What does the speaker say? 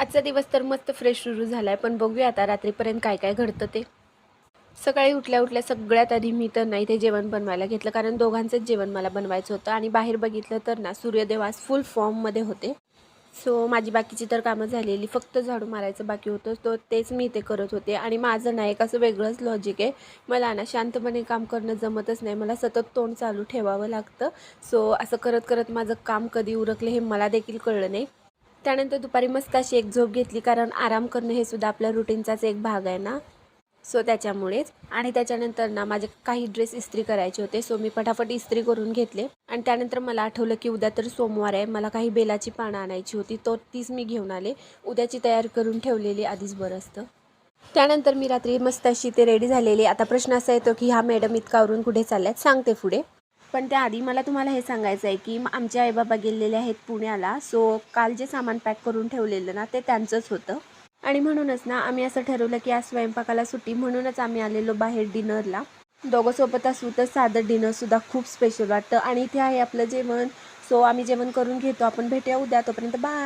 आजचा दिवस तर मस्त फ्रेश सुरू झाला आहे, पण बघूया आता रात्रीपर्यंत काय काय घडतं ते. सकाळी उठल्या उठल्या सगळ्यात आधी मी तर नाही ते जेवण बनवायला घेतलं, कारण दोघांचंच जेवण मला बनवायचं होतं. आणि बाहेर बघितलं तर ना सूर्यदेव आज फुल फॉर्ममध्ये होते. सो माझी बाकीची तर कामं झालेली, फक्त झाडू मारायचं बाकी होतं. तो तेच मी ते करत होते. आणि माझं ना एक असं वेगळंच लॉजिक आहे, मला ना शांतपणे काम करणं जमतच नाही, मला सतत तोंड चालू ठेवावं लागतं. सो असं करत करत माझं काम कधी उरकले हे मला देखील कळलं नाही. त्यानंतर दुपारी मस्त अशी एक झोप घेतली, कारण आराम करणं हे सुद्धा आपल्या रुटीनचाच एक भाग आहे ना. सो त्याच्यामुळेच. आणि त्याच्यानंतर ना माझे काही ड्रेस इस्त्री करायचे होते, सो मी फटाफट इस्त्री करून घेतले. आणि त्यानंतर मला आठवलं की उद्या तर सोमवार आहे, मला काही बेलाची पानं आणायची होती, तीच मी घेऊन आले. उद्याची तयार करून ठेवलेली आधीच बरं असतं. त्यानंतर मी रात्री मस्त अशी ते रेडी झालेली. आता प्रश्न असा येतो की हा मॅडम इतका आवरून कुठे चालल्यात, सांगते पुढे. पण त्याआधी मला तुम्हाला हे सांगायचं आहे की आमचे आईबाबा गेलेले आहेत पुण्याला. सो काल जे सामान पॅक करून ठेवलेलं ना ते त्यांचंच होतं. आणि म्हणूनच ना आम्ही असं ठरवलं की आज स्वयंपाकाला सुट्टी, म्हणूनच आम्ही आलेलो बाहेर डिनरला. दोघं सोबत असू तर साधं डिनरसुद्धा खूप स्पेशल वाटतं. आणि इथे आहे आपलं जेवण. सो आम्ही जेवण करून घेतो, आपण भेटूया उद्या. तोपर्यंत बाय.